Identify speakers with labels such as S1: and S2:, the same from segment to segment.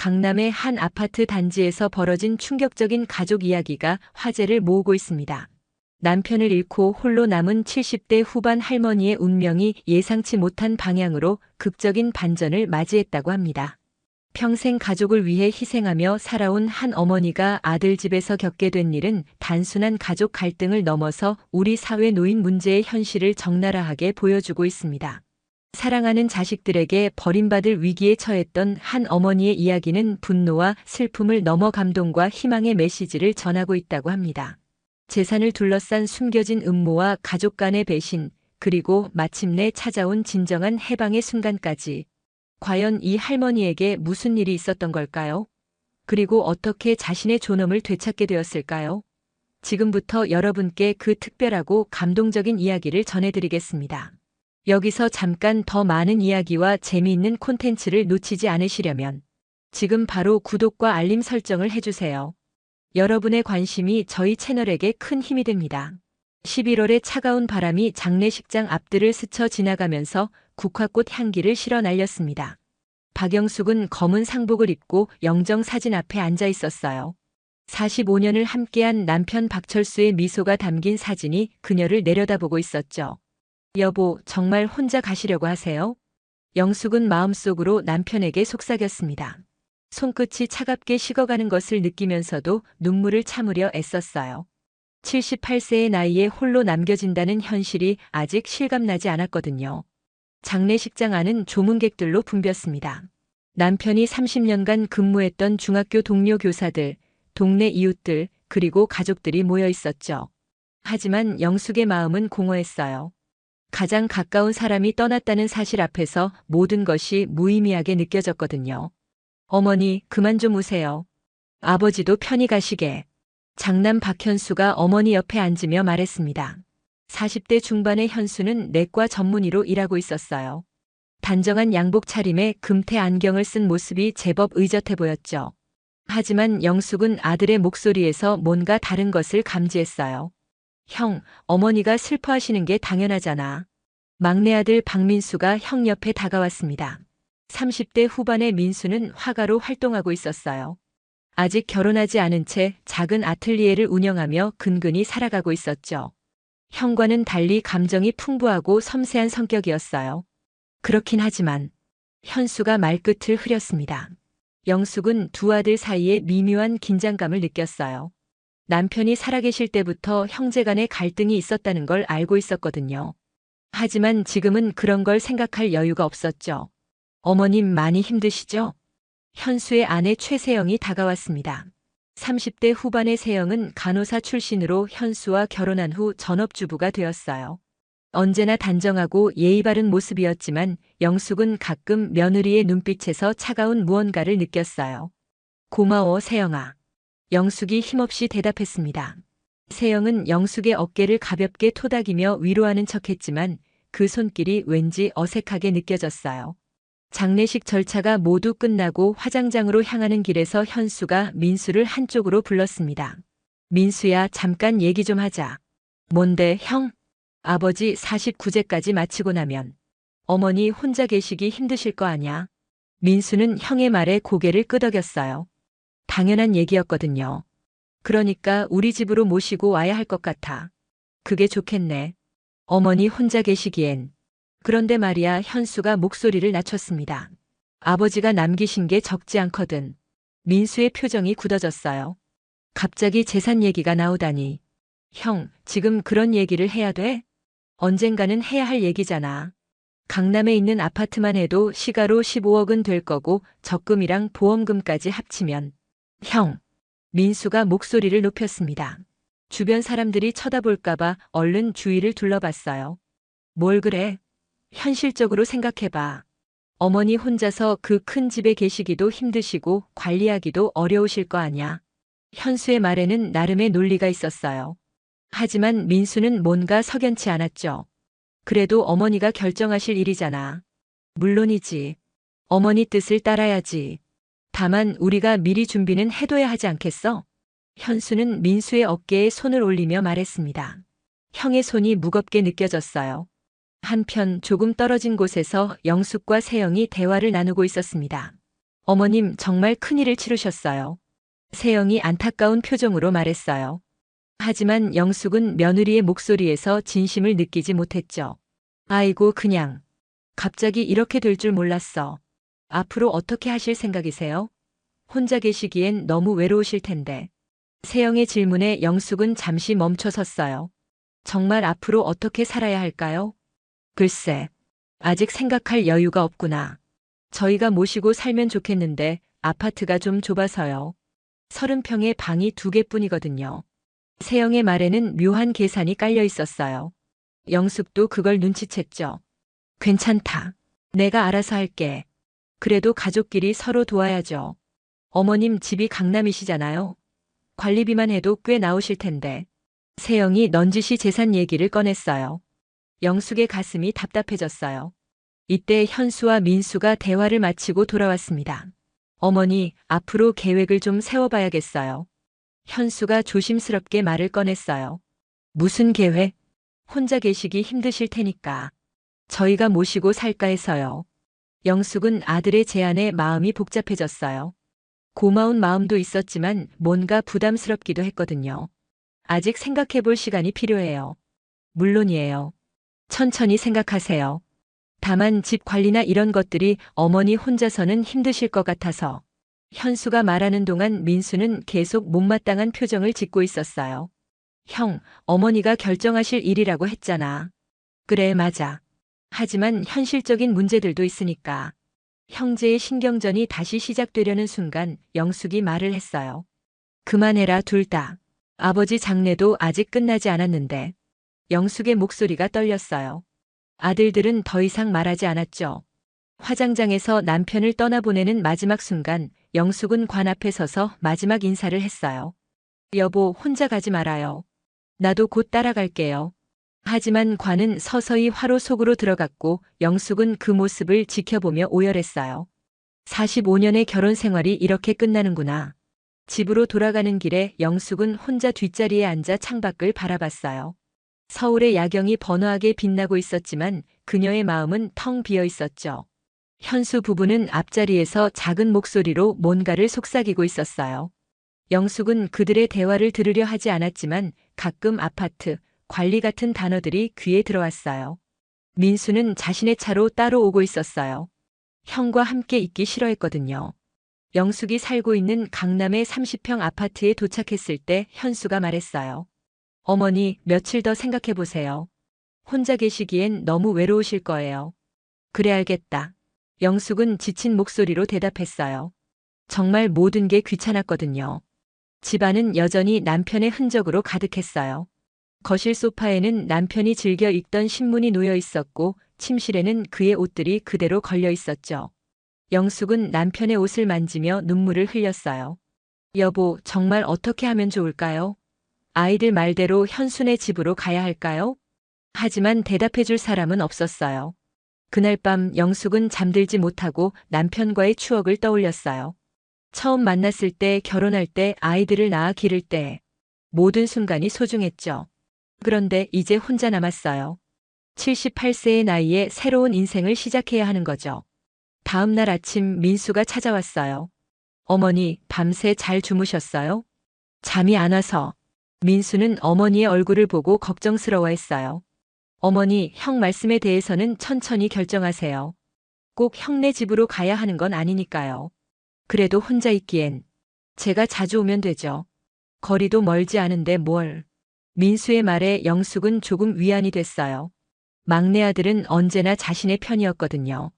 S1: 강남의 한 아파트 단지에서 벌어진 충격적인 가족 이야기가 화제를 모으고 있습니다. 남편을 잃고 홀로 남은 70대 후반 할머니의 운명이 예상치 못한 방향으로 극적인 반전을 맞이했다고 합니다. 평생 가족을 위해 희생하며 살아온 한 어머니가 아들 집에서 겪게 된 일은 단순한 가족 갈등을 넘어서 우리 사회 노인 문제의 현실을 적나라하게 보여주고 있습니다. 사랑하는 자식들에게 버림받을 위기에 처했던 한 어머니의 이야기는 분노와 슬픔을 넘어 감동과 희망의 메시지를 전하고 있다고 합니다. 재산을 둘러싼 숨겨진 음모와 가족 간의 배신, 그리고 마침내 찾아온 진정한 해방의 순간까지. 과연 이 할머니에게 무슨 일이 있었던 걸까요? 그리고 어떻게 자신의 존엄을 되찾게 되었을까요? 지금부터 여러분께 그 특별하고 감동적인 이야기를 전해드리겠습니다. 여기서 잠깐 더 많은 이야기와 재미있는 콘텐츠를 놓치지 않으시려면 지금 바로 구독과 알림 설정을 해주세요. 여러분의 관심이 저희 채널에게 큰 힘이 됩니다. 11월의 차가운 바람이 장례식장 앞들을 스쳐 지나가면서 국화꽃 향기를 실어 날렸습니다. 박영숙은 검은 상복을 입고 영정 사진 앞에 앉아 있었어요. 45년을 함께한 남편 박철수의 미소가 담긴 사진이 그녀를 내려다보고 있었죠. 여보, 정말 혼자 가시려고 하세요? 영숙은 마음속으로 남편에게 속삭였습니다. 손끝이 차갑게 식어가는 것을 느끼면서도 눈물을 참으려 애썼어요. 78세의 나이에 홀로 남겨진다는 현실이 아직 실감나지 않았거든요. 장례식장 안은 조문객들로 붐볐습니다. 남편이 30년간 근무했던 중학교 동료 교사들, 동네 이웃들, 그리고 가족들이 모여 있었죠. 하지만 영숙의 마음은 공허했어요. 가장 가까운 사람이 떠났다는 사실 앞에서 모든 것이 무의미하게 느껴졌거든요. 어머니, 그만 좀 우세요. 아버지도 편히 가시게. 장남 박현수가 어머니 옆에 앉으며 말했습니다. 40대 중반의 현수는 내과 전문의로 일하고 있었어요. 단정한 양복 차림에 금태 안경을 쓴 모습이 제법 의젓해 보였죠. 하지만 영숙은 아들의 목소리에서 뭔가 다른 것을 감지했어요. 형, 어머니가 슬퍼하시는 게 당연하잖아. 막내 아들 박민수가 형 옆에 다가왔습니다. 30대 후반의 민수는 화가로 활동하고 있었어요. 아직 결혼하지 않은 채 작은 아틀리에를 운영하며 근근히 살아가고 있었죠. 형과는 달리 감정이 풍부하고 섬세한 성격이었어요. 그렇긴 하지만 현수가 말끝을 흐렸습니다. 영숙은 두 아들 사이에 미묘한 긴장감을 느꼈어요. 남편이 살아계실 때부터 형제간의 갈등이 있었다는 걸 알고 있었거든요. 하지만 지금은 그런 걸 생각할 여유가 없었죠. 어머님 많이 힘드시죠? 현수의 아내 최세영이 다가왔습니다. 30대 후반의 세영은 간호사 출신으로 현수와 결혼한 후 전업주부가 되었어요. 언제나 단정하고 예의 바른 모습이었지만 영숙은 가끔 며느리의 눈빛에서 차가운 무언가를 느꼈어요. 고마워, 세영아. 영숙이 힘없이 대답했습니다. 세영은 영숙의 어깨를 가볍게 토닥이며 위로하는 척했지만 그 손길이 왠지 어색하게 느껴졌어요. 장례식 절차가 모두 끝나고 화장장으로 향하는 길에서 현수가 민수를 한쪽으로 불렀습니다. 민수야, 잠깐 얘기 좀 하자. 뭔데, 형? 아버지 49제까지 마치고 나면 어머니 혼자 계시기 힘드실 거 아냐? 민수는 형의 말에 고개를 끄덕였어요. 당연한 얘기였거든요. 그러니까 우리 집으로 모시고 와야 할 것 같아. 그게 좋겠네. 어머니 혼자 계시기엔. 그런데 말이야, 현수가 목소리를 낮췄습니다. 아버지가 남기신 게 적지 않거든. 민수의 표정이 굳어졌어요. 갑자기 재산 얘기가 나오다니. 형, 지금 그런 얘기를 해야 돼? 언젠가는 해야 할 얘기잖아. 강남에 있는 아파트만 해도 시가로 15억은 될 거고 적금이랑 보험금까지 합치면. 형. 민수가 목소리를 높였습니다. 주변 사람들이 쳐다볼까봐 얼른 주위를 둘러봤어요. 뭘 그래? 현실적으로 생각해봐. 어머니 혼자서 그 큰 집에 계시기도 힘드시고 관리하기도 어려우실 거 아냐. 현수의 말에는 나름의 논리가 있었어요. 하지만 민수는 뭔가 석연치 않았죠. 그래도 어머니가 결정하실 일이잖아. 물론이지. 어머니 뜻을 따라야지. 다만 우리가 미리 준비는 해둬야 하지 않겠어? 현수는 민수의 어깨에 손을 올리며 말했습니다. 형의 손이 무겁게 느껴졌어요. 한편 조금 떨어진 곳에서 영숙과 세영이 대화를 나누고 있었습니다. 어머님 정말 큰일을 치르셨어요. 세영이 안타까운 표정으로 말했어요. 하지만 영숙은 며느리의 목소리에서 진심을 느끼지 못했죠. 아이고 그냥. 갑자기 이렇게 될 줄 몰랐어. 앞으로 어떻게 하실 생각이세요? 혼자 계시기엔 너무 외로우실 텐데. 세영의 질문에 영숙은 잠시 멈춰섰어요. 정말 앞으로 어떻게 살아야 할까요? 글쎄, 아직 생각할 여유가 없구나. 저희가 모시고 살면 좋겠는데 아파트가 좀 좁아서요. 30평에 방이 2개뿐이거든요. 세영의 말에는 묘한 계산이 깔려 있었어요. 영숙도 그걸 눈치챘죠. 괜찮다. 내가 알아서 할게. 그래도 가족끼리 서로 도와야죠. 어머님 집이 강남이시잖아요. 관리비만 해도 꽤 나오실 텐데. 세영이 넌지시 재산 얘기를 꺼냈어요. 영숙의 가슴이 답답해졌어요. 이때 현수와 민수가 대화를 마치고 돌아왔습니다. 어머니, 앞으로 계획을 좀 세워봐야겠어요. 현수가 조심스럽게 말을 꺼냈어요. 무슨 계획? 혼자 계시기 힘드실 테니까. 저희가 모시고 살까 해서요. 영숙은 아들의 제안에 마음이 복잡해졌어요. 고마운 마음도 있었지만 뭔가 부담스럽기도 했거든요. 아직 생각해 볼 시간이 필요해요. 물론이에요. 천천히 생각하세요. 다만 집 관리나 이런 것들이 어머니 혼자서는 힘드실 것 같아서. 현수가 말하는 동안 민수는 계속 못마땅한 표정을 짓고 있었어요. 형, 어머니가 결정하실 일이라고 했잖아. 그래, 맞아. 하지만 현실적인 문제들도 있으니까. 형제의 신경전이 다시 시작되려는 순간 영숙이 말을 했어요. 그만해라, 둘 다. 아버지 장례도 아직 끝나지 않았는데. 영숙의 목소리가 떨렸어요. 아들들은 더 이상 말하지 않았죠. 화장장에서 남편을 떠나보내는 마지막 순간 영숙은 관 앞에 서서 마지막 인사를 했어요. 여보, 혼자 가지 말아요. 나도 곧 따라갈게요. 하지만 관은 서서히 화로 속으로 들어갔고 영숙은 그 모습을 지켜보며 오열했어요. 45년의 결혼 생활이 이렇게 끝나는구나. 집으로 돌아가는 길에 영숙은 혼자 뒷자리에 앉아 창밖을 바라봤어요. 서울의 야경이 번화하게 빛나고 있었지만 그녀의 마음은 텅 비어 있었죠. 현수 부부는 앞자리에서 작은 목소리로 뭔가를 속삭이고 있었어요. 영숙은 그들의 대화를 들으려 하지 않았지만 가끔 아파트, 관리 같은 단어들이 귀에 들어왔어요. 민수는 자신의 차로 따로 오고 있었어요. 형과 함께 있기 싫어했거든요. 영숙이 살고 있는 강남의 30평 아파트에 도착했을 때 현수가 말했어요. 어머니, 며칠 더 생각해 보세요. 혼자 계시기엔 너무 외로우실 거예요. 그래, 알겠다. 영숙은 지친 목소리로 대답했어요. 정말 모든 게 귀찮았거든요. 집안은 여전히 남편의 흔적으로 가득했어요. 거실 소파에는 남편이 즐겨 읽던 신문이 놓여 있었고 침실에는 그의 옷들이 그대로 걸려 있었죠. 영숙은 남편의 옷을 만지며 눈물을 흘렸어요. 여보, 정말 어떻게 하면 좋을까요? 아이들 말대로 현수네 집으로 가야 할까요? 하지만 대답해 줄 사람은 없었어요. 그날 밤 영숙은 잠들지 못하고 남편과의 추억을 떠올렸어요. 처음 만났을 때, 결혼할 때, 아이들을 낳아 기를 때 모든 순간이 소중했죠. 그런데 이제 혼자 남았어요. 78세의 나이에 새로운 인생을 시작해야 하는 거죠. 다음 날 아침 민수가 찾아왔어요. 어머니, 밤새 잘 주무셨어요? 잠이 안 와서. 민수는 어머니의 얼굴을 보고 걱정스러워했어요. 어머니, 형 말씀에 대해서는 천천히 결정하세요. 꼭 형네 집으로 가야 하는 건 아니니까요. 그래도 혼자 있기엔 제가 자주 오면 되죠. 거리도 멀지 않은데 뭘. 민수의 말에 영숙은 조금 위안이 됐어요. 막내 아들은 언제나 자신의 편이었거든요.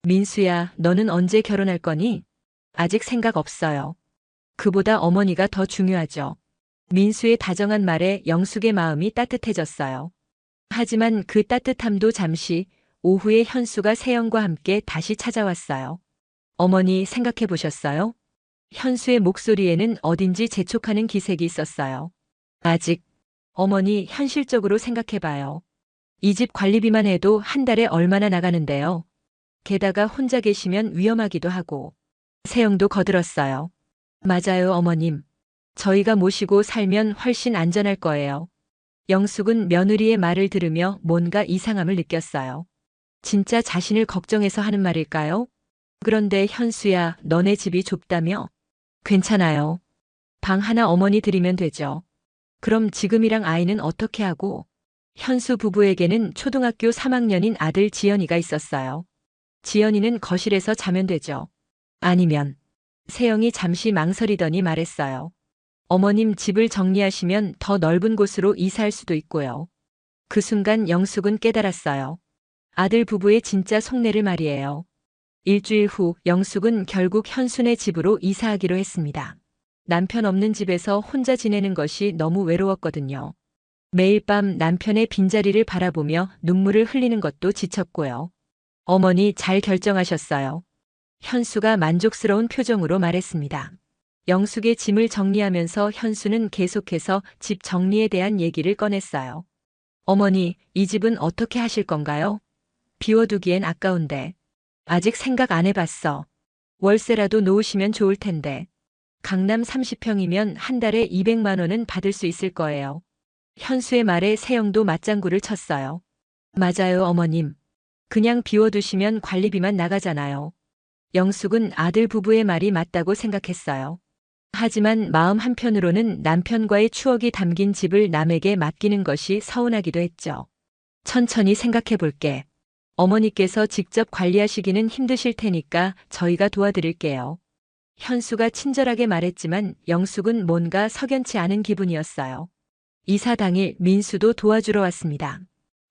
S1: 민수야, 너는 언제 결혼할 거니? 아직 생각 없어요. 그보다 어머니가 더 중요하죠. 민수의 다정한 말에 영숙의 마음이 따뜻해졌어요. 하지만 그 따뜻함도 잠시, 오후에 현수가 세영과 함께 다시 찾아왔어요. 어머니, 생각해 보셨어요? 현수의 목소리에는 어딘지 재촉하는 기색이 있었어요. 아직. 어머니, 현실적으로 생각해봐요. 이 집 관리비만 해도 한 달에 얼마나 나가는데요. 게다가 혼자 계시면 위험하기도 하고. 세영도 거들었어요. 맞아요, 어머님. 저희가 모시고 살면 훨씬 안전할 거예요. 영숙은 며느리의 말을 들으며 뭔가 이상함을 느꼈어요. 진짜 자신을 걱정해서 하는 말일까요? 그런데 현수야, 너네 집이 좁다며? 괜찮아요. 방 하나 어머니 드리면 되죠. 그럼 지금이랑 아이는 어떻게 하고? 현수 부부에게는 초등학교 3학년인 아들 지연이가 있었어요. 지연이는 거실에서 자면 되죠. 아니면 세영이 잠시 망설이더니 말했어요. 어머님 집을 정리하시면 더 넓은 곳으로 이사할 수도 있고요. 그 순간 영숙은 깨달았어요. 아들 부부의 진짜 속내를 말이에요. 일주일 후 영숙은 결국 현순의 집으로 이사하기로 했습니다. 남편 없는 집에서 혼자 지내는 것이 너무 외로웠거든요. 매일 밤 남편의 빈자리를 바라보며 눈물을 흘리는 것도 지쳤고요. 어머니 잘 결정하셨어요. 현수가 만족스러운 표정으로 말했습니다. 영숙의 짐을 정리하면서 현수는 계속해서 집 정리에 대한 얘기를 꺼냈어요. 어머니, 이 집은 어떻게 하실 건가요? 비워두기엔 아까운데. 아직 생각 안 해봤어. 월세라도 놓으시면 좋을 텐데. 강남 30평이면 한 달에 200만 원은 받을 수 있을 거예요. 현수의 말에 세영도 맞장구를 쳤어요. 맞아요, 어머님. 그냥 비워두시면 관리비만 나가잖아요. 영숙은 아들 부부의 말이 맞다고 생각했어요. 하지만 마음 한편으로는 남편과의 추억이 담긴 집을 남에게 맡기는 것이 서운하기도 했죠. 천천히 생각해 볼게. 어머니께서 직접 관리하시기는 힘드실 테니까 저희가 도와드릴게요. 현수가 친절하게 말했지만 영숙은 뭔가 석연치 않은 기분이었어요. 이사 당일 민수도 도와주러 왔습니다.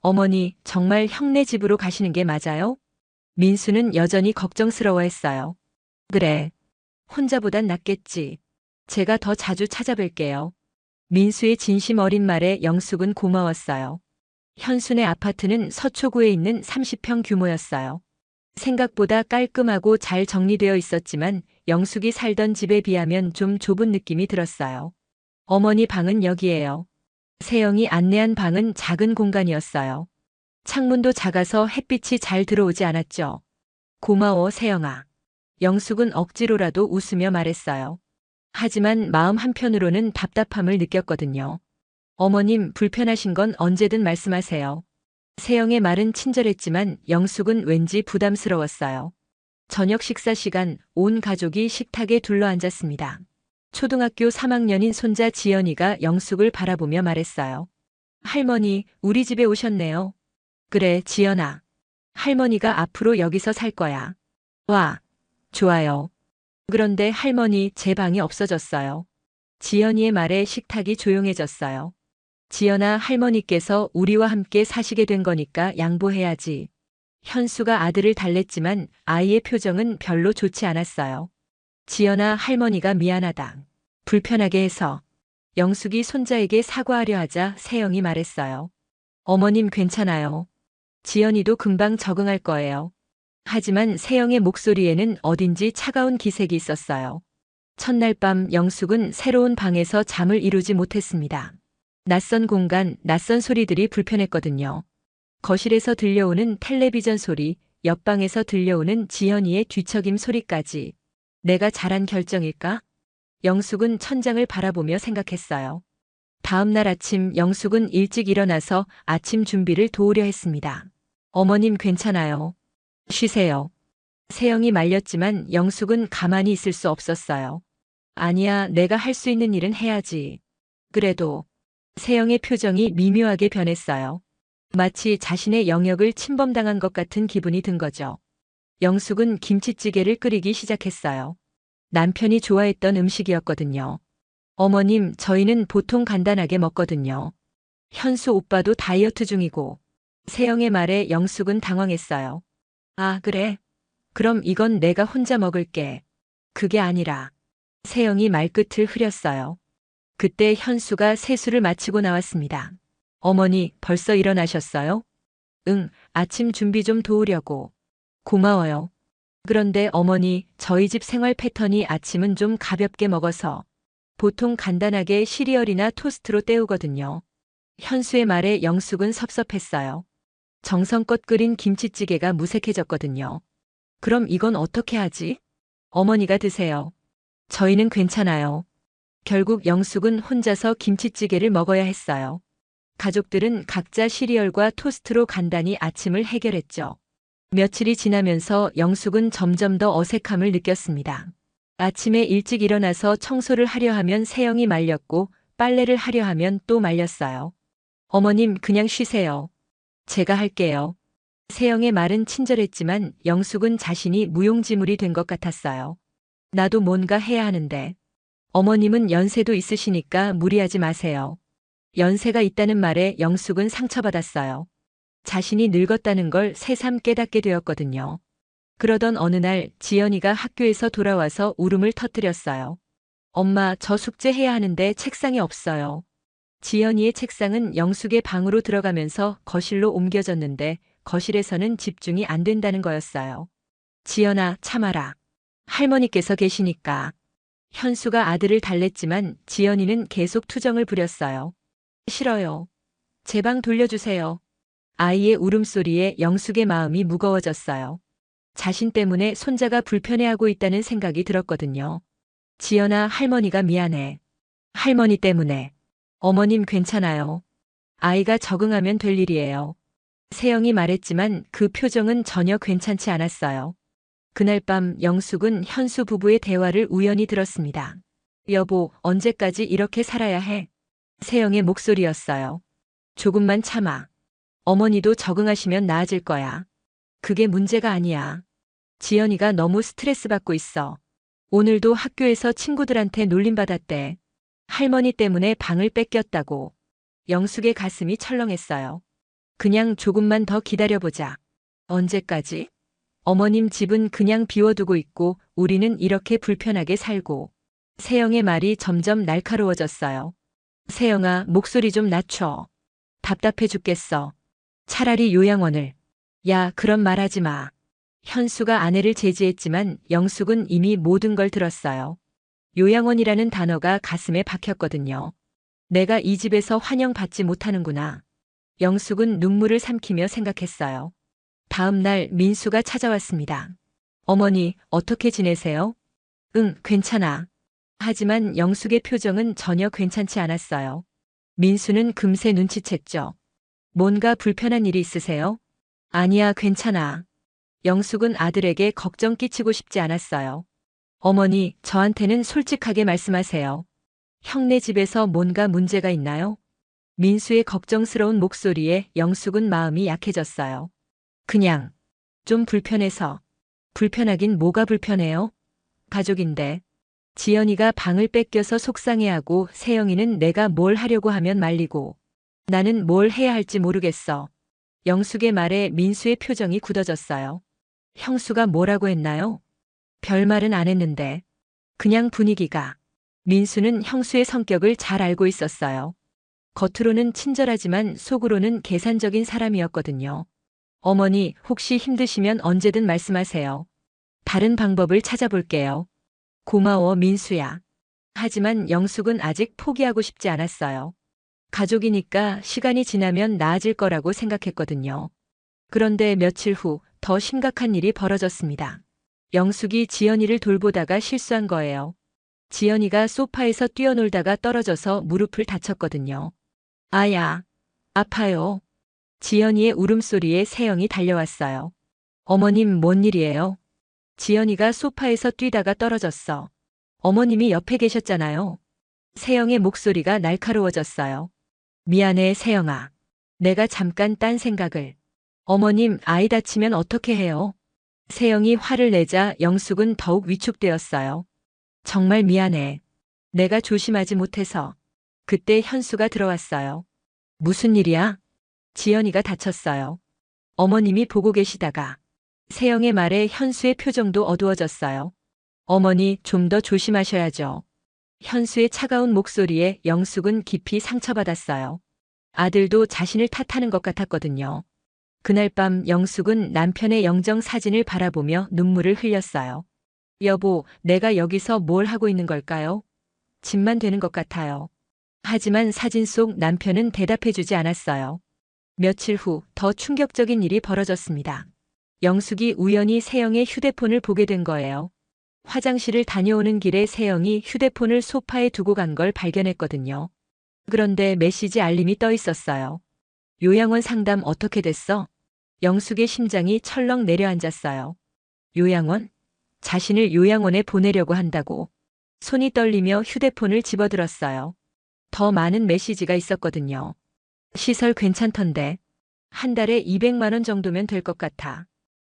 S1: 어머니, 정말 형네 집으로 가시는 게 맞아요? 민수는 여전히 걱정스러워했어요. 그래. 혼자보단 낫겠지. 제가 더 자주 찾아뵐게요. 민수의 진심 어린 말에 영숙은 고마웠어요. 현순의 아파트는 서초구에 있는 30평 규모였어요. 생각보다 깔끔하고 잘 정리되어 있었지만 영숙이 살던 집에 비하면 좀 좁은 느낌이 들었어요. 어머니 방은 여기예요. 세영이 안내한 방은 작은 공간이었어요. 창문도 작아서 햇빛이 잘 들어오지 않았죠. 고마워, 세영아. 영숙은 억지로라도 웃으며 말했어요. 하지만 마음 한편으로는 답답함을 느꼈거든요. 어머님, 불편하신 건 언제든 말씀하세요. 세영의 말은 친절했지만 영숙은 왠지 부담스러웠어요. 저녁 식사 시간, 온 가족이 식탁에 둘러앉았습니다. 초등학교 3학년인 손자 지연이가 영숙을 바라보며 말했어요. 할머니, 우리 집에 오셨네요. 그래, 지연아. 할머니가 앞으로 여기서 살 거야. 와, 좋아요. 그런데 할머니, 제 방이 없어졌어요. 지연이의 말에 식탁이 조용해졌어요. 지연아, 할머니께서 우리와 함께 사시게 된 거니까 양보해야지. 현수가 아들을 달랬지만 아이의 표정은 별로 좋지 않았어요. 지연아, 할머니가 미안하다. 불편하게 해서. 영숙이 손자에게 사과하려 하자 세영이 말했어요. 어머님 괜찮아요. 지연이도 금방 적응할 거예요. 하지만 세영의 목소리에는 어딘지 차가운 기색이 있었어요. 첫날 밤 영숙은 새로운 방에서 잠을 이루지 못했습니다. 낯선 공간, 낯선 소리들이 불편했거든요. 거실에서 들려오는 텔레비전 소리, 옆방에서 들려오는 지연이의 뒤척임 소리까지. 내가 잘한 결정일까? 영숙은 천장을 바라보며 생각했어요. 다음 날 아침 영숙은 일찍 일어나서 아침 준비를 도우려 했습니다. 어머님 괜찮아요. 쉬세요. 세영이 말렸지만 영숙은 가만히 있을 수 없었어요. 아니야, 내가 할 수 있는 일은 해야지. 그래도 세영의 표정이 미묘하게 변했어요. 마치 자신의 영역을 침범당한 것 같은 기분이 든 거죠. 영숙은 김치찌개를 끓이기 시작했어요. 남편이 좋아했던 음식이었거든요. 어머님, 저희는 보통 간단하게 먹거든요. 현수 오빠도 다이어트 중이고. 세영의 말에 영숙은 당황했어요. 아, 그래? 그럼 이건 내가 혼자 먹을게. 그게 아니라. 세영이 말끝을 흐렸어요. 그때 현수가 세수를 마치고 나왔습니다. 어머니, 벌써 일어나셨어요? 응, 아침 준비 좀 도우려고. 고마워요. 그런데 어머니, 저희 집 생활 패턴이 아침은 좀 가볍게 먹어서 보통 간단하게 시리얼이나 토스트로 때우거든요. 현수의 말에 영숙은 섭섭했어요. 정성껏 끓인 김치찌개가 무색해졌거든요. 그럼 이건 어떻게 하지? 어머니가 드세요. 저희는 괜찮아요. 결국 영숙은 혼자서 김치찌개를 먹어야 했어요. 가족들은 각자 시리얼과 토스트로 간단히 아침을 해결했죠. 며칠이 지나면서 영숙은 점점 더 어색함을 느꼈습니다. 아침에 일찍 일어나서 청소를 하려 하면 세영이 말렸고 빨래를 하려 하면 또 말렸어요. 어머님, 그냥 쉬세요. 제가 할게요. 세영의 말은 친절했지만 영숙은 자신이 무용지물이 된 것 같았어요. 나도 뭔가 해야 하는데. 어머님은 연세도 있으시니까 무리하지 마세요. 연세가 있다는 말에 영숙은 상처받았어요. 자신이 늙었다는 걸 새삼 깨닫게 되었거든요. 그러던 어느 날 지연이가 학교에서 돌아와서 울음을 터뜨렸어요. 엄마, 저 숙제해야 하는데 책상이 없어요. 지연이의 책상은 영숙의 방으로 들어가면서 거실로 옮겨졌는데 거실에서는 집중이 안 된다는 거였어요. 지연아, 참아라. 할머니께서 계시니까. 현수가 아들을 달랬지만 지연이는 계속 투정을 부렸어요. 싫어요. 제 방 돌려주세요. 아이의 울음소리에 영숙의 마음이 무거워졌어요. 자신 때문에 손자가 불편해하고 있다는 생각이 들었거든요. 지연아, 할머니가 미안해. 할머니 때문에. 어머님 괜찮아요. 아이가 적응하면 될 일이에요. 세영이 말했지만 그 표정은 전혀 괜찮지 않았어요. 그날 밤 영숙은 현수 부부의 대화를 우연히 들었습니다. 여보, 언제까지 이렇게 살아야 해? 세영의 목소리였어요. 조금만 참아. 어머니도 적응하시면 나아질 거야. 그게 문제가 아니야. 지연이가 너무 스트레스 받고 있어. 오늘도 학교에서 친구들한테 놀림받았대. 할머니 때문에 방을 뺏겼다고. 영숙의 가슴이 철렁했어요. 그냥 조금만 더 기다려보자. 언제까지? 어머님 집은 그냥 비워두고 있고 우리는 이렇게 불편하게 살고. 세영의 말이 점점 날카로워졌어요. 세영아, 목소리 좀 낮춰. 답답해 죽겠어. 차라리 요양원을. 야, 그런 말 하지 마. 현수가 아내를 제지했지만 영숙은 이미 모든 걸 들었어요. 요양원이라는 단어가 가슴에 박혔거든요. 내가 이 집에서 환영받지 못하는구나. 영숙은 눈물을 삼키며 생각했어요. 다음 날 민수가 찾아왔습니다. 어머니, 어떻게 지내세요? 응, 괜찮아. 하지만 영숙의 표정은 전혀 괜찮지 않았어요. 민수는 금세 눈치챘죠. 뭔가 불편한 일이 있으세요? 아니야, 괜찮아. 영숙은 아들에게 걱정 끼치고 싶지 않았어요. 어머니, 저한테는 솔직하게 말씀하세요. 형네 집에서 뭔가 문제가 있나요? 민수의 걱정스러운 목소리에 영숙은 마음이 약해졌어요. 그냥 좀 불편해서. 불편하긴 뭐가 불편해요? 가족인데. 지연이가 방을 뺏겨서 속상해하고 세영이는 내가 뭘 하려고 하면 말리고. 나는 뭘 해야 할지 모르겠어. 영숙의 말에 민수의 표정이 굳어졌어요. 형수가 뭐라고 했나요? 별말은 안 했는데. 그냥 분위기가. 민수는 형수의 성격을 잘 알고 있었어요. 겉으로는 친절하지만 속으로는 계산적인 사람이었거든요. 어머니, 혹시 힘드시면 언제든 말씀하세요. 다른 방법을 찾아볼게요. 고마워, 민수야. 하지만 영숙은 아직 포기하고 싶지 않았어요. 가족이니까 시간이 지나면 나아질 거라고 생각했거든요. 그런데 며칠 후 더 심각한 일이 벌어졌습니다. 영숙이 지연이를 돌보다가 실수한 거예요. 지연이가 소파에서 뛰어놀다가 떨어져서 무릎을 다쳤거든요. 아야, 아파요. 지연이의 울음소리에 세영이 달려왔어요. 어머님, 뭔 일이에요? 지연이가 소파에서 뛰다가 떨어졌어. 어머님이 옆에 계셨잖아요. 세영의 목소리가 날카로워졌어요. 미안해, 세영아. 내가 잠깐 딴 생각을. 어머님, 아이 다치면 어떻게 해요? 세영이 화를 내자 영숙은 더욱 위축되었어요. 정말 미안해. 내가 조심하지 못해서. 그때 현수가 들어왔어요. 무슨 일이야? 지연이가 다쳤어요. 어머님이 보고 계시다가. 세영의 말에 현수의 표정도 어두워졌어요. 어머니, 좀 더 조심하셔야죠. 현수의 차가운 목소리에 영숙은 깊이 상처받았어요. 아들도 자신을 탓하는 것 같았거든요. 그날 밤 영숙은 남편의 영정 사진을 바라보며 눈물을 흘렸어요. 여보, 내가 여기서 뭘 하고 있는 걸까요? 집만 되는 것 같아요. 하지만 사진 속 남편은 대답해주지 않았어요. 며칠 후 더 충격적인 일이 벌어졌습니다. 영숙이 우연히 세영의 휴대폰을 보게 된 거예요. 화장실을 다녀오는 길에 세영이 휴대폰을 소파에 두고 간 걸 발견했거든요. 그런데 메시지 알림이 떠 있었어요. 요양원 상담 어떻게 됐어? 영숙의 심장이 철렁 내려앉았어요. 요양원? 자신을 요양원에 보내려고 한다고. 손이 떨리며 휴대폰을 집어들었어요. 더 많은 메시지가 있었거든요. 시설 괜찮던데. 한 달에 200만 원 정도면 될 것 같아.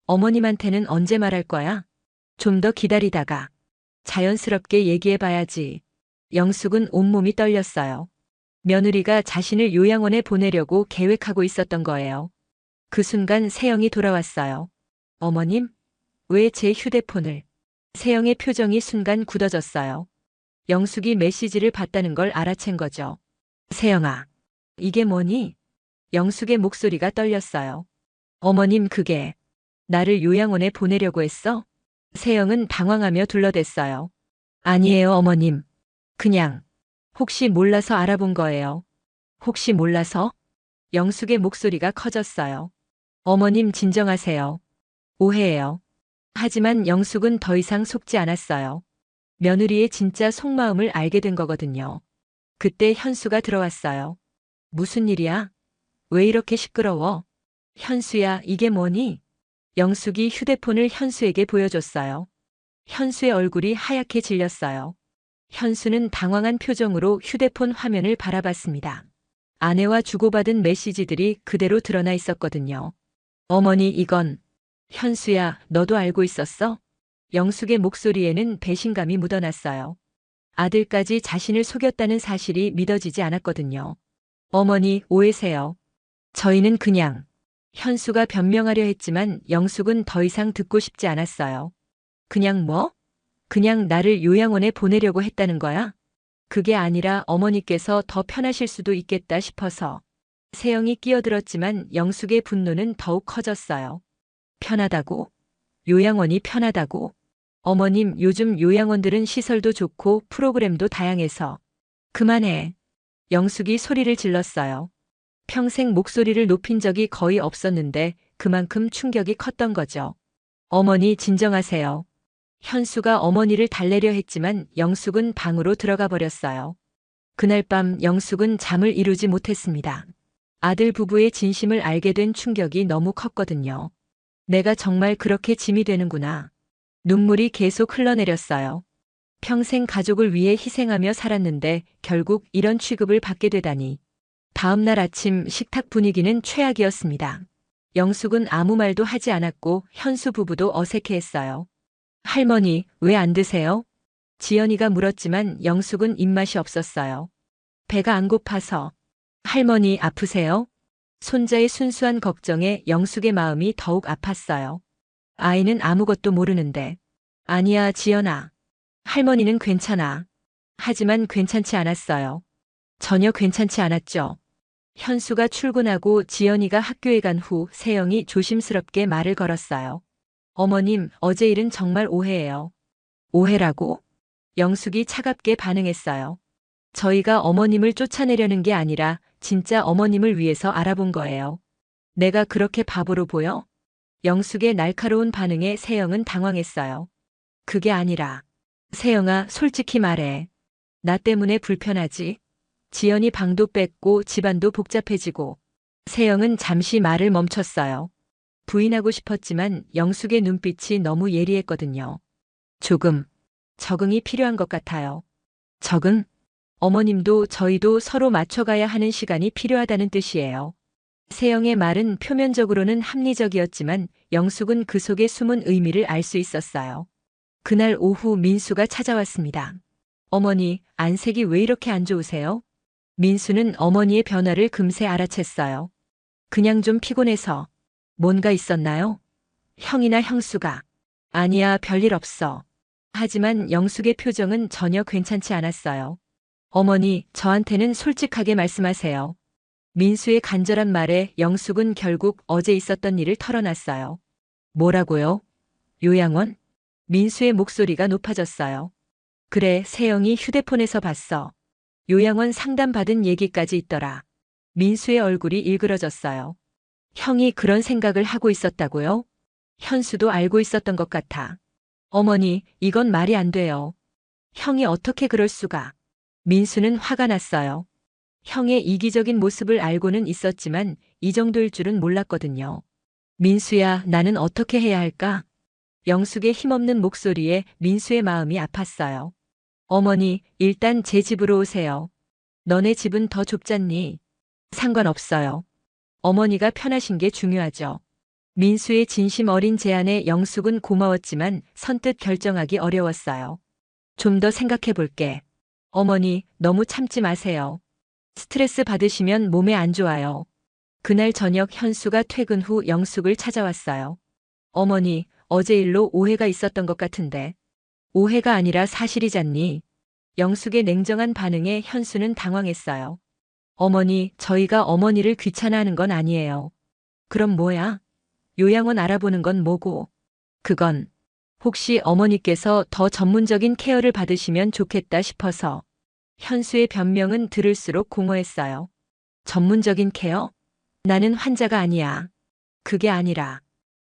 S1: 어머님한테는 언제 말할 거야? 좀 더 기다리다가. 자연스럽게 얘기해봐야지. 영숙은 온몸이 떨렸어요. 며느리가 자신을 요양원에 보내려고 계획하고 있었던 거예요. 그 순간 세영이 돌아왔어요. 어머님? 왜 제 휴대폰을? 세영의 표정이 순간 굳어졌어요. 영숙이 메시지를 봤다는 걸 알아챈 거죠. 세영아, 이게 뭐니? 영숙의 목소리가 떨렸어요. 어머님, 그게 나를 요양원에 보내려고 했어? 세영은 당황하며 둘러댔어요. 아니에요, 어머님. 그냥 혹시 몰라서 알아본 거예요. 혹시 몰라서? 영숙의 목소리가 커졌어요. 어머님, 진정하세요. 오해예요. 하지만 영숙은 더 이상 속지 않았어요. 며느리의 진짜 속마음을 알게 된 거거든요. 그때 현수가 들어왔어요. 무슨 일이야? 왜 이렇게 시끄러워? 현수야, 이게 뭐니? 영숙이 휴대폰을 현수에게 보여줬어요. 현수의 얼굴이 하얗게 질렸어요. 현수는 당황한 표정으로 휴대폰 화면을 바라봤습니다. 아내와 주고받은 메시지들이 그대로 드러나 있었거든요. 어머니, 이건. 현수야, 너도 알고 있었어? 영숙의 목소리에는 배신감이 묻어났어요. 아들까지 자신을 속였다는 사실이 믿어지지 않았거든요. 어머니, 오해세요. 저희는 그냥. 현수가 변명하려 했지만 영숙은 더 이상 듣고 싶지 않았어요. 그냥 뭐? 그냥 나를 요양원에 보내려고 했다는 거야? 그게 아니라 어머니께서 더 편하실 수도 있겠다 싶어서. 세영이 끼어들었지만 영숙의 분노는 더욱 커졌어요. 편하다고? 요양원이 편하다고? 어머님, 요즘 요양원들은 시설도 좋고 프로그램도 다양해서. 그만해. 영숙이 소리를 질렀어요. 평생 목소리를 높인 적이 거의 없었는데 그만큼 충격이 컸던 거죠. 어머니, 진정하세요. 현수가 어머니를 달래려 했지만 영숙은 방으로 들어가 버렸어요. 그날 밤 영숙은 잠을 이루지 못했습니다. 아들 부부의 진심을 알게 된 충격이 너무 컸거든요. 내가 정말 그렇게 짐이 되는구나. 눈물이 계속 흘러내렸어요. 평생 가족을 위해 희생하며 살았는데 결국 이런 취급을 받게 되다니. 다음 날 아침 식탁 분위기는 최악이었습니다. 영숙은 아무 말도 하지 않았고 현수 부부도 어색해했어요. 할머니, 왜 안 드세요? 지연이가 물었지만 영숙은 입맛이 없었어요. 배가 안 고파서. 할머니, 아프세요? 손자의 순수한 걱정에 영숙의 마음이 더욱 아팠어요. 아이는 아무것도 모르는데. 아니야, 지연아. 할머니는 괜찮아. 하지만 괜찮지 않았어요. 전혀 괜찮지 않았죠. 현수가 출근하고 지연이가 학교에 간 후 세영이 조심스럽게 말을 걸었어요. 어머님, 어제 일은 정말 오해예요. 오해라고? 영숙이 차갑게 반응했어요. 저희가 어머님을 쫓아내려는 게 아니라 진짜 어머님을 위해서 알아본 거예요. 내가 그렇게 바보로 보여? 영숙의 날카로운 반응에 세영은 당황했어요. 그게 아니라. 세영아, 솔직히 말해. 나 때문에 불편하지? 지연이 방도 뺐고 집안도 복잡해지고. 세영은 잠시 말을 멈췄어요. 부인하고 싶었지만 영숙의 눈빛이 너무 예리했거든요. 조금 적응이 필요한 것 같아요. 적응? 어머님도 저희도 서로 맞춰가야 하는 시간이 필요하다는 뜻이에요. 세영의 말은 표면적으로는 합리적이었지만 영숙은 그 속에 숨은 의미를 알 수 있었어요. 그날 오후 민수가 찾아왔습니다. 어머니, 안색이 왜 이렇게 안 좋으세요? 민수는 어머니의 변화를 금세 알아챘어요. 그냥 좀 피곤해서. 뭔가 있었나요? 형이나 형수가. 아니야, 별일 없어. 하지만 영숙의 표정은 전혀 괜찮지 않았어요. 어머니, 저한테는 솔직하게 말씀하세요. 민수의 간절한 말에 영숙은 결국 어제 있었던 일을 털어놨어요. 뭐라고요? 요양원? 민수의 목소리가 높아졌어요. 그래, 세영이 휴대폰에서 봤어. 요양원 상담받은 얘기까지 있더라. 민수의 얼굴이 일그러졌어요. 형이 그런 생각을 하고 있었다고요? 현수도 알고 있었던 것 같아. 어머니, 이건 말이 안 돼요. 형이 어떻게 그럴 수가. 민수는 화가 났어요. 형의 이기적인 모습을 알고는 있었지만 이 정도일 줄은 몰랐거든요. 민수야, 나는 어떻게 해야 할까? 영숙의 힘없는 목소리에 민수의 마음이 아팠어요. 어머니, 일단 제 집으로 오세요. 너네 집은 더 좁잖니? 상관없어요. 어머니가 편하신 게 중요하죠. 민수의 진심 어린 제안에 영숙은 고마웠지만 선뜻 결정하기 어려웠어요. 좀 더 생각해 볼게. 어머니, 너무 참지 마세요. 스트레스 받으시면 몸에 안 좋아요. 그날 저녁 현수가 퇴근 후 영숙을 찾아왔어요. 어머니, 어제 일로 오해가 있었던 것 같은데. 오해가 아니라 사실이잖니. 영숙의 냉정한 반응에 현수는 당황했어요. 어머니, 저희가 어머니를 귀찮아하는 건 아니에요. 그럼 뭐야? 요양원 알아보는 건 뭐고? 그건 혹시 어머니께서 더 전문적인 케어를 받으시면 좋겠다 싶어서. 현수의 변명은 들을수록 공허했어요. 전문적인 케어? 나는 환자가 아니야. 그게 아니라.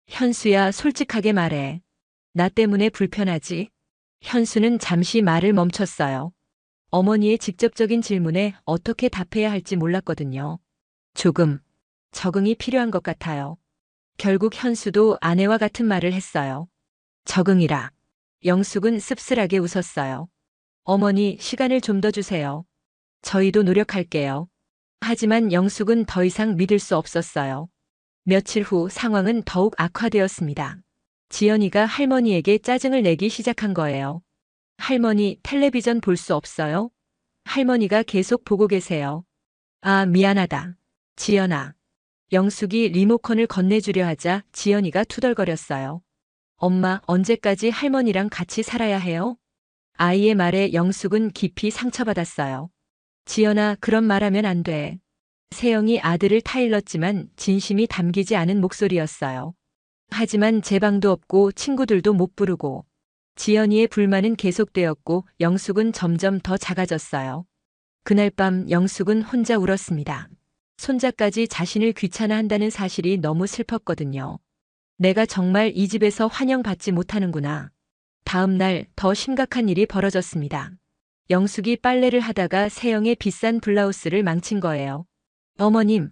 S1: 현수야, 솔직하게 말해. 나 때문에 불편하지? 현수는 잠시 말을 멈췄어요. 어머니의 직접적인 질문에 어떻게 답해야 할지 몰랐거든요. 조금 적응이 필요한 것 같아요. 결국 현수도 아내와 같은 말을 했어요. 적응이라. 영숙은 씁쓸하게 웃었어요. 어머니, 시간을 좀 더 주세요. 저희도 노력할게요. 하지만 영숙은 더 이상 믿을 수 없었어요. 며칠 후 상황은 더욱 악화되었습니다. 지연이가 할머니에게 짜증을 내기 시작한 거예요. 할머니, 텔레비전 볼 수 없어요? 할머니가 계속 보고 계세요. 아, 미안하다. 지연아. 영숙이 리모컨을 건네주려 하자 지연이가 투덜거렸어요. 엄마, 언제까지 할머니랑 같이 살아야 해요? 아이의 말에 영숙은 깊이 상처받았어요. 지연아, 그런 말하면 안 돼. 세영이 아들을 타일렀지만 진심이 담기지 않은 목소리였어요. 하지만 제 방도 없고 친구들도 못 부르고. 지연이의 불만은 계속되었고 영숙은 점점 더 작아졌어요. 그날 밤 영숙은 혼자 울었습니다. 손자까지 자신을 귀찮아한다는 사실이 너무 슬펐거든요. 내가 정말 이 집에서 환영받지 못하는구나. 다음 날 더 심각한 일이 벌어졌습니다. 영숙이 빨래를 하다가 세영의 비싼 블라우스를 망친 거예요. 어머님,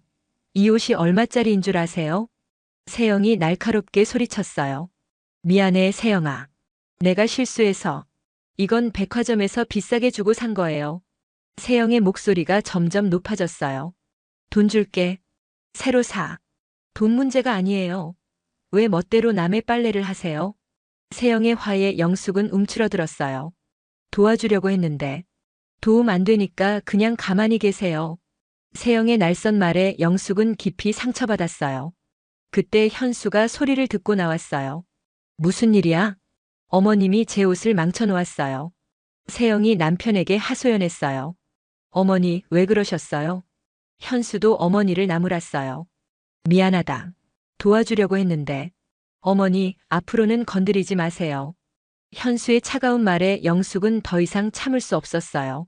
S1: 이 옷이 얼마짜리인 줄 아세요? 세영이 날카롭게 소리쳤어요. 미안해, 세영아. 내가 실수해서. 이건 백화점에서 비싸게 주고 산 거예요. 세영의 목소리가 점점 높아졌어요. 돈 줄게. 새로 사. 돈 문제가 아니에요. 왜 멋대로 남의 빨래를 하세요? 세영의 화에 영숙은 움츠러들었어요. 도와주려고 했는데. 도움 안 되니까 그냥 가만히 계세요. 세영의 날선 말에 영숙은 깊이 상처받았어요. 그때 현수가 소리를 듣고 나왔어요. 무슨 일이야? 어머님이 제 옷을 망쳐놓았어요. 세영이 남편에게 하소연했어요. 어머니, 왜 그러셨어요? 현수도 어머니를 나무랐어요. 미안하다. 도와주려고 했는데. 어머니, 앞으로는 건드리지 마세요. 현수의 차가운 말에 영숙은 더 이상 참을 수 없었어요.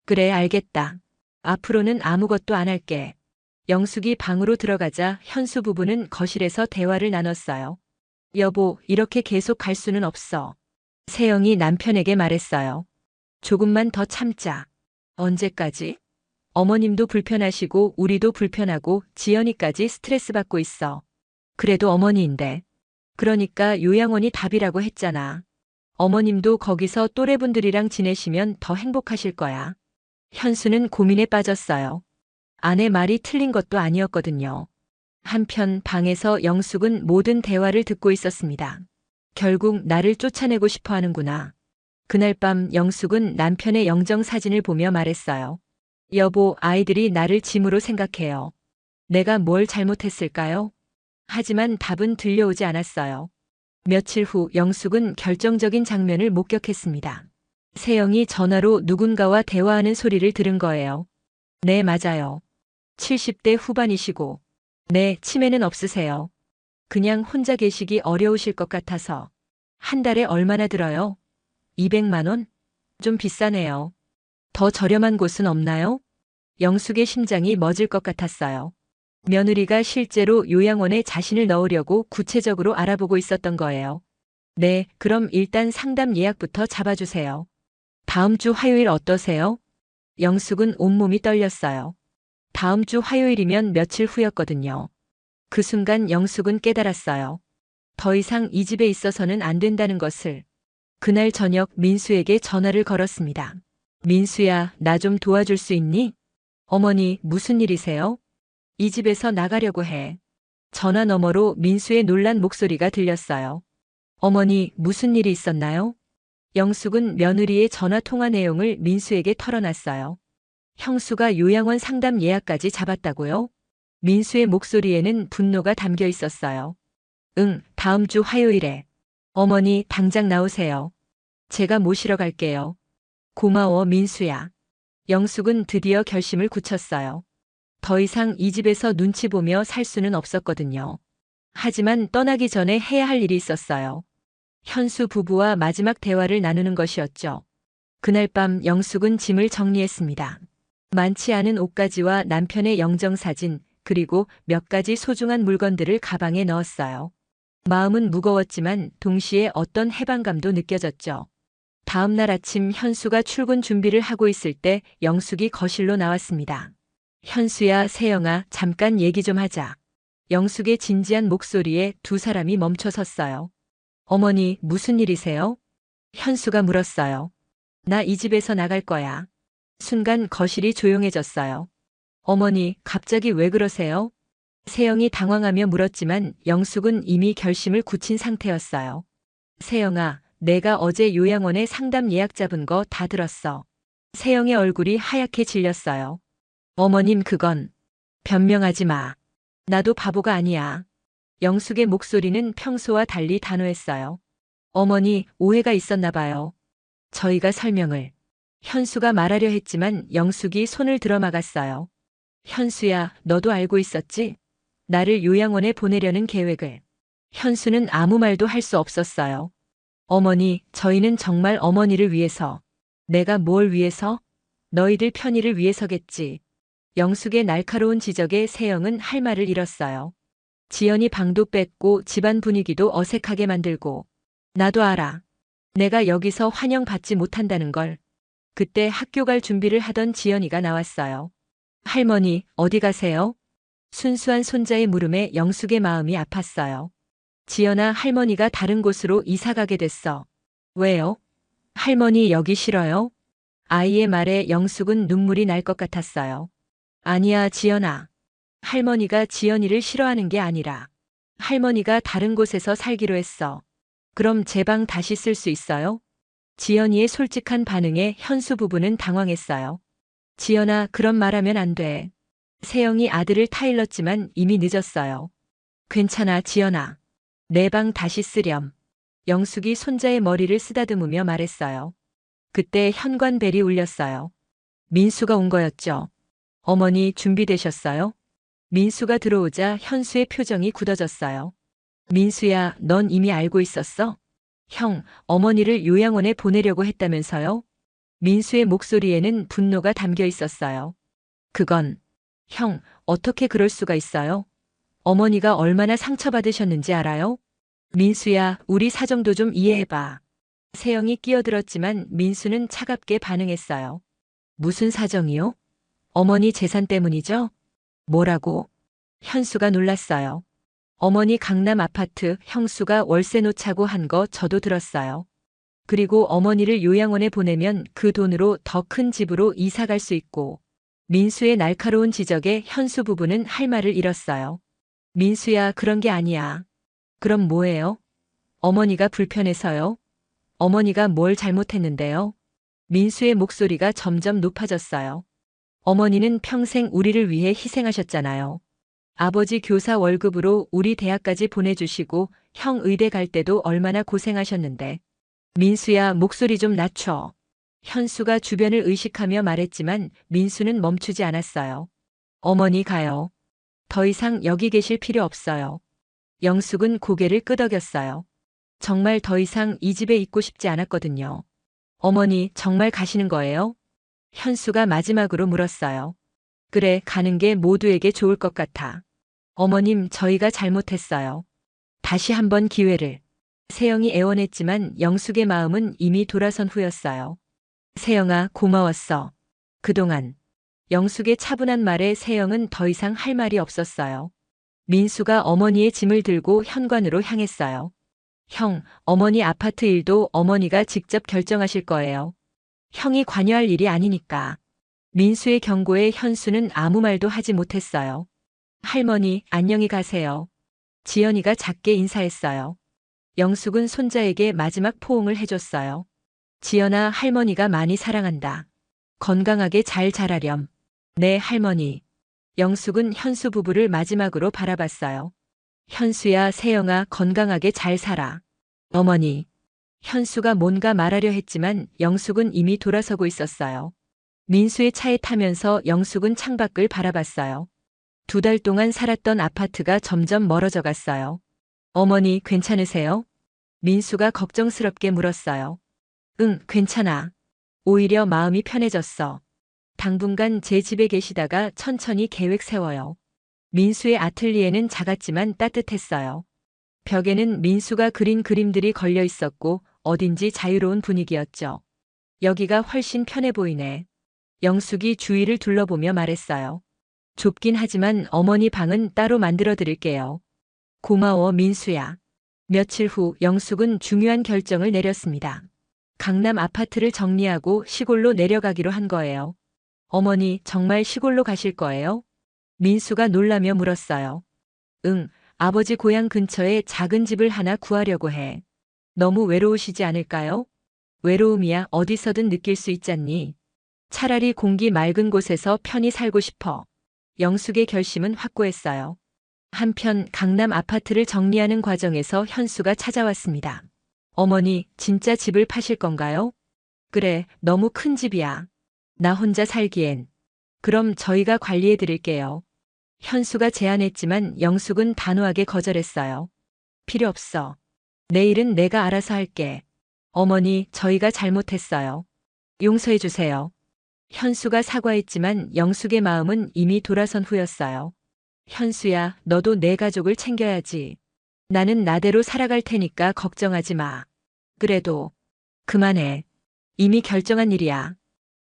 S1: 그래, 알겠다. 앞으로는 아무것도 안 할게. 영숙이 방으로 들어가자 현수 부부는 거실에서 대화를 나눴어요. 여보, 이렇게 계속 갈 수는 없어. 세영이 남편에게 말했어요. 조금만 더 참자. 언제까지? 어머님도 불편하시고 우리도 불편하고 지연이까지 스트레스 받고 있어. 그래도 어머니인데. 그러니까 요양원이 답이라고 했잖아. 어머님도 거기서 또래분들이랑 지내시면 더 행복하실 거야. 현수는 고민에 빠졌어요. 아내 말이 틀린 것도 아니었거든요. 한편 방에서 영숙은 모든 대화를 듣고 있었습니다. 결국 나를 쫓아내고 싶어 하는구나. 그날 밤 영숙은 남편의 영정 사진을 보며 말했어요. 여보, 아이들이 나를 짐으로 생각해요. 내가 뭘 잘못했을까요? 하지만 답은 들려오지 않았어요. 며칠 후 영숙은 결정적인 장면을 목격했습니다. 세영이 전화로 누군가와 대화하는 소리를 들은 거예요. 네, 맞아요. 70대 후반이시고. 네, 치매는 없으세요. 그냥 혼자 계시기 어려우실 것 같아서. 한 달에 얼마나 들어요? 200만 원? 좀 비싸네요. 더 저렴한 곳은 없나요? 영숙의 심장이 멎을 것 같았어요. 며느리가 실제로 요양원에 자신을 넣으려고 구체적으로 알아보고 있었던 거예요. 네, 그럼 일단 상담 예약부터 잡아주세요. 다음 주 화요일 어떠세요? 영숙은 온몸이 떨렸어요. 다음 주 화요일이면 며칠 후였거든요. 그 순간 영숙은 깨달았어요. 더 이상 이 집에 있어서는 안 된다는 것을. 그날 저녁 민수에게 전화를 걸었습니다. 민수야, 나 좀 도와줄 수 있니? 어머니, 무슨 일이세요? 이 집에서 나가려고 해. 전화 너머로 민수의 놀란 목소리가 들렸어요. 어머니, 무슨 일이 있었나요? 영숙은 며느리의 전화 통화 내용을 민수에게 털어놨어요. 형수가 요양원 상담 예약까지 잡았다고요? 민수의 목소리에는 분노가 담겨 있었어요. 응, 다음 주 화요일에. 어머니, 당장 나오세요. 제가 모시러 갈게요. 고마워, 민수야. 영숙은 드디어 결심을 굳혔어요. 더 이상 이 집에서 눈치 보며 살 수는 없었거든요. 하지만 떠나기 전에 해야 할 일이 있었어요. 현수 부부와 마지막 대화를 나누는 것이었죠. 그날 밤 영숙은 짐을 정리했습니다. 많지 않은 옷가지와 남편의 영정사진, 그리고 몇 가지 소중한 물건들을 가방에 넣었어요. 마음은 무거웠지만 동시에 어떤 해방감도 느껴졌죠. 다음 날 아침 현수가 출근 준비를 하고 있을 때 영숙이 거실로 나왔습니다. 현수야, 세영아, 잠깐 얘기 좀 하자. 영숙의 진지한 목소리에 두 사람이 멈춰 섰어요. 어머니, 무슨 일이세요? 현수가 물었어요. 나 이 집에서 나갈 거야. 순간 거실이 조용해졌어요. 어머니, 갑자기 왜 그러세요? 세영이 당황하며 물었지만 영숙은 이미 결심을 굳힌 상태였어요. 세영아, 내가 어제 요양원에 상담 예약 잡은 거 다 들었어. 세영의 얼굴이 하얗게 질렸어요. 어머님, 그건 변명하지 마. 나도 바보가 아니야. 영숙의 목소리는 평소와 달리 단호했어요. 어머니, 오해가 있었나 봐요. 저희가 설명을. 현수가 말하려 했지만 영숙이 손을 들어막았어요. 현수야, 너도 알고 있었지? 나를 요양원에 보내려는 계획을. 현수는 아무 말도 할 수 없었어요. 어머니, 저희는 정말 어머니를 위해서. 내가 뭘 위해서? 너희들 편의를 위해서겠지. 영숙의 날카로운 지적에 세영은 할 말을 잃었어요. 지연이 방도 뺐고 집안 분위기도 어색하게 만들고. 나도 알아. 내가 여기서 환영받지 못한다는 걸. 그때 학교 갈 준비를 하던 지연이가 나왔어요. 할머니, 어디 가세요? 순수한 손자의 물음에 영숙의 마음이 아팠어요. 지연아, 할머니가 다른 곳으로 이사 가게 됐어. 왜요? 할머니 여기 싫어요? 아이의 말에 영숙은 눈물이 날 것 같았어요. 아니야, 지연아. 할머니가 지연이를 싫어하는 게 아니라 할머니가 다른 곳에서 살기로 했어. 그럼 제 방 다시 쓸 수 있어요? 지연이의 솔직한 반응에 현수 부부는 당황했어요. 지연아, 그런 말하면 안 돼. 세영이 아들을 타일렀지만 이미 늦었어요. 괜찮아, 지연아. 내 방 다시 쓰렴. 영숙이 손자의 머리를 쓰다듬으며 말했어요. 그때 현관벨이 울렸어요. 민수가 온 거였죠. 어머니, 준비되셨어요? 민수가 들어오자 현수의 표정이 굳어졌어요. 민수야, 넌 이미 알고 있었어? 형, 어머니를 요양원에 보내려고 했다면서요? 민수의 목소리에는 분노가 담겨 있었어요. 그건, 형, 어떻게 그럴 수가 있어요? 어머니가 얼마나 상처받으셨는지 알아요? 민수야, 우리 사정도 좀 이해해봐. 세영이 끼어들었지만 민수는 차갑게 반응했어요. 무슨 사정이요? 어머니 재산 때문이죠? 뭐라고? 현수가 놀랐어요. 어머니 강남 아파트 형수가 월세 놓자고 한 거 저도 들었어요. 그리고 어머니를 요양원에 보내면 그 돈으로 더 큰 집으로 이사 갈 수 있고. 민수의 날카로운 지적에 현수 부부는 할 말을 잃었어요. 민수야, 그런 게 아니야. 그럼 뭐예요? 어머니가 불편해서요? 어머니가 뭘 잘못했는데요? 민수의 목소리가 점점 높아졌어요. 어머니는 평생 우리를 위해 희생하셨잖아요. 아버지 교사 월급으로 우리 대학까지 보내주시고 형 의대 갈 때도 얼마나 고생하셨는데. 민수야, 목소리 좀 낮춰. 현수가 주변을 의식하며 말했지만 민수는 멈추지 않았어요. 어머니 가요. 더 이상 여기 계실 필요 없어요. 영숙은 고개를 끄덕였어요. 정말 더 이상 이 집에 있고 싶지 않았거든요. 어머니, 정말 가시는 거예요? 현수가 마지막으로 물었어요. 그래, 가는 게 모두에게 좋을 것 같아. 어머님, 저희가 잘못했어요. 다시 한번 기회를. 세영이 애원했지만 영숙의 마음은 이미 돌아선 후였어요. 세영아, 고마웠어. 그동안. 영숙의 차분한 말에 세영은 더 이상 할 말이 없었어요. 민수가 어머니의 짐을 들고 현관으로 향했어요. 형, 어머니 아파트 일도 어머니가 직접 결정하실 거예요. 형이 관여할 일이 아니니까. 민수의 경고에 현수는 아무 말도 하지 못했어요. 할머니, 안녕히 가세요. 지연이가 작게 인사했어요. 영숙은 손자에게 마지막 포옹을 해줬어요. 지연아, 할머니가 많이 사랑한다. 건강하게 잘 자라렴. 네, 할머니. 영숙은 현수 부부를 마지막으로 바라봤어요. 현수야, 세영아, 건강하게 잘 살아. 어머니. 현수가 뭔가 말하려 했지만 영숙은 이미 돌아서고 있었어요. 민수의 차에 타면서 영숙은 창밖을 바라봤어요. 2달 동안 살았던 아파트가 점점 멀어져 갔어요. 어머니, 괜찮으세요? 민수가 걱정스럽게 물었어요. 응, 괜찮아. 오히려 마음이 편해졌어. 당분간 제 집에 계시다가 천천히 계획 세워요. 민수의 아틀리에는 작았지만 따뜻했어요. 벽에는 민수가 그린 그림들이 걸려 있었고 어딘지 자유로운 분위기였죠. 여기가 훨씬 편해 보이네. 영숙이 주위를 둘러보며 말했어요. 좁긴 하지만 어머니 방은 따로 만들어 드릴게요. 고마워, 민수야. 며칠 후 영숙은 중요한 결정을 내렸습니다. 강남 아파트를 정리하고 시골로 내려가기로 한 거예요. 어머니, 정말 시골로 가실 거예요? 민수가 놀라며 물었어요. 응, 아버지 고향 근처에 작은 집을 하나 구하려고 해. 너무 외로우시지 않을까요? 외로움이야 어디서든 느낄 수 있잖니. 차라리 공기 맑은 곳에서 편히 살고 싶어. 영숙의 결심은 확고했어요. 한편 강남 아파트를 정리하는 과정에서 현수가 찾아왔습니다. 어머니, 진짜 집을 파실 건가요? 그래, 너무 큰 집이야. 나 혼자 살기엔. 그럼 저희가 관리해 드릴게요. 현수가 제안했지만 영숙은 단호하게 거절했어요. 필요 없어. 내일은 내가 알아서 할게. 어머니, 저희가 잘못했어요. 용서해 주세요. 현수가 사과했지만 영숙의 마음은 이미 돌아선 후였어요. 현수야, 너도 내 가족을 챙겨야지. 나는 나대로 살아갈 테니까 걱정하지 마. 그래도 그만해. 이미 결정한 일이야.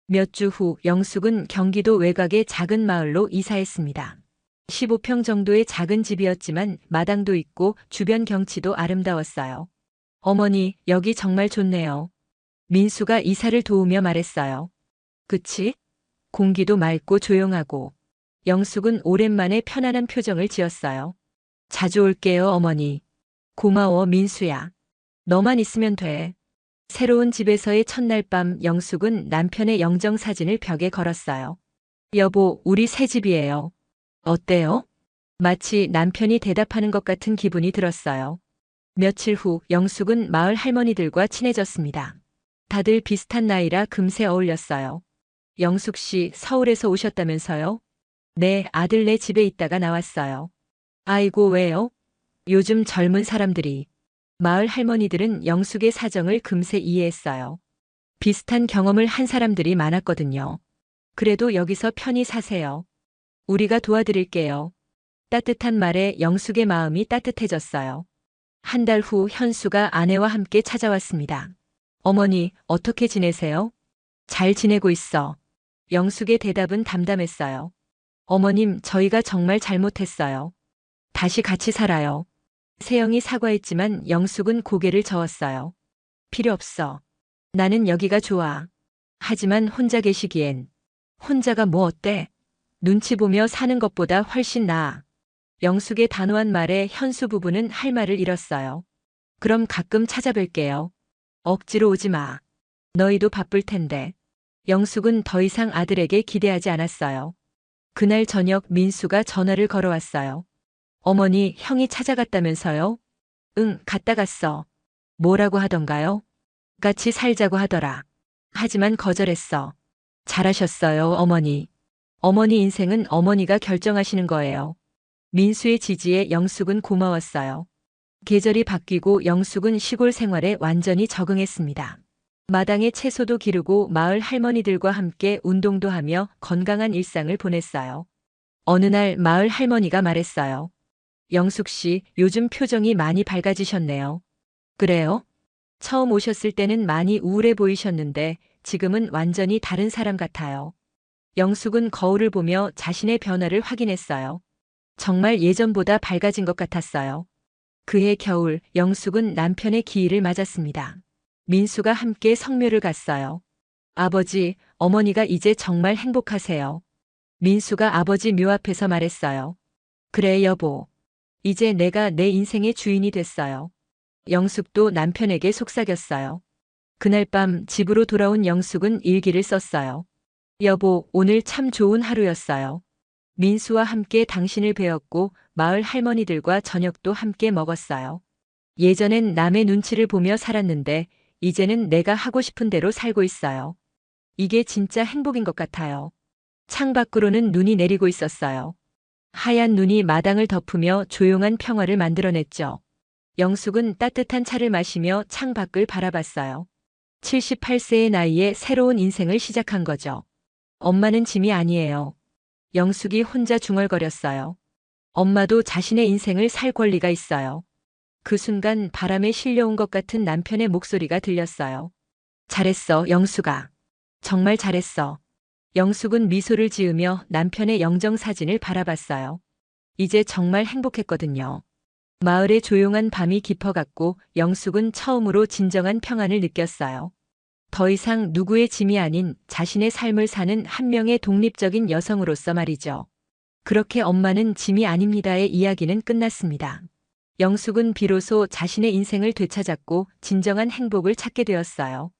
S1: 몇 주 후 영숙은 경기도 외곽의 작은 마을로 이사했습니다. 15평 정도의 작은 집이었지만 마당도 있고 주변 경치도 아름다웠어요. 어머니, 여기 정말 좋네요. 민수가 이사를 도우며 말했어요. 그치? 공기도 맑고 조용하고. 영숙은 오랜만에 편안한 표정을 지었어요. 자주 올게요, 어머니. 고마워, 민수야. 너만 있으면 돼. 새로운 집에서의 첫날 밤 영숙은 남편의 영정사진을 벽에 걸었어요. 여보, 우리 새 집이에요. 어때요? 마치 남편이 대답하는 것 같은 기분이 들었어요. 며칠 후 영숙은 마을 할머니들과 친해졌습니다. 다들 비슷한 나이라 금세 어울렸어요. 영숙 씨, 서울에서 오셨다면서요? 네, 아들네 집에 있다가 나왔어요. 아이고, 왜요? 요즘 젊은 사람들이. 마을 할머니들은 영숙의 사정을 금세 이해했어요. 비슷한 경험을 한 사람들이 많았거든요. 그래도 여기서 편히 사세요. 우리가 도와드릴게요. 따뜻한 말에 영숙의 마음이 따뜻해졌어요. 한 달 후 현수가 아내와 함께 찾아왔습니다. 어머니, 어떻게 지내세요? 잘 지내고 있어. 영숙의 대답은 담담했어요. 어머님, 저희가 정말 잘못했어요. 다시 같이 살아요. 세영이 사과했지만 영숙은 고개를 저었어요. 필요 없어. 나는 여기가 좋아. 하지만 혼자 계시기엔. 혼자가 뭐 어때? 눈치 보며 사는 것보다 훨씬 나아. 영숙의 단호한 말에 현수 부부는 할 말을 잃었어요. 그럼 가끔 찾아뵐게요. 억지로 오지 마. 너희도 바쁠 텐데. 영숙은 더 이상 아들에게 기대하지 않았어요. 그날 저녁 민수가 전화를 걸어왔어요. 어머니, 형이 찾아갔다면서요? 응, 갔다 갔어. 뭐라고 하던가요? 같이 살자고 하더라. 하지만 거절했어. 잘하셨어요, 어머니. 어머니 인생은 어머니가 결정하시는 거예요. 민수의 지지에 영숙은 고마웠어요. 계절이 바뀌고 영숙은 시골 생활에 완전히 적응했습니다. 마당에 채소도 기르고 마을 할머니들과 함께 운동도 하며 건강한 일상을 보냈어요. 어느 날 마을 할머니가 말했어요. 영숙 씨, 요즘 표정이 많이 밝아지셨네요. 그래요? 처음 오셨을 때는 많이 우울해 보이셨는데 지금은 완전히 다른 사람 같아요. 영숙은 거울을 보며 자신의 변화를 확인했어요. 정말 예전보다 밝아진 것 같았어요. 그해 겨울 영숙은 남편의 기일을 맞았습니다. 민수가 함께 성묘를 갔어요. 아버지, 어머니가 이제 정말 행복하세요. 민수가 아버지 묘 앞에서 말했어요. 그래 여보. 이제 내가 내 인생의 주인이 됐어요. 영숙도 남편에게 속삭였어요. 그날 밤 집으로 돌아온 영숙은 일기를 썼어요. 여보, 오늘 참 좋은 하루였어요. 민수와 함께 당신을 배웠고 마을 할머니들과 저녁도 함께 먹었어요. 예전엔 남의 눈치를 보며 살았는데 이제는 내가 하고 싶은 대로 살고 있어요. 이게 진짜 행복인 것 같아요. 창밖으로는 눈이 내리고 있었어요. 하얀 눈이 마당을 덮으며 조용한 평화를 만들어냈죠. 영숙은 따뜻한 차를 마시며 창밖을 바라봤어요. 78세의 나이에 새로운 인생을 시작한 거죠. 엄마는 짐이 아니에요. 영숙이 혼자 중얼거렸어요. 엄마도 자신의 인생을 살 권리가 있어요. 그 순간 바람에 실려온 것 같은 남편의 목소리가 들렸어요. 잘했어, 영숙아. 정말 잘했어. 영숙은 미소를 지으며 남편의 영정사진을 바라봤어요. 이제 정말 행복했거든요. 마을의 조용한 밤이 깊어갔고 영숙은 처음으로 진정한 평안을 느꼈어요. 더 이상 누구의 짐이 아닌 자신의 삶을 사는 한 명의 독립적인 여성으로서 말이죠. 그렇게 엄마는 짐이 아닙니다의 이야기는 끝났습니다. 영숙은 비로소 자신의 인생을 되찾았고 진정한 행복을 찾게 되었어요.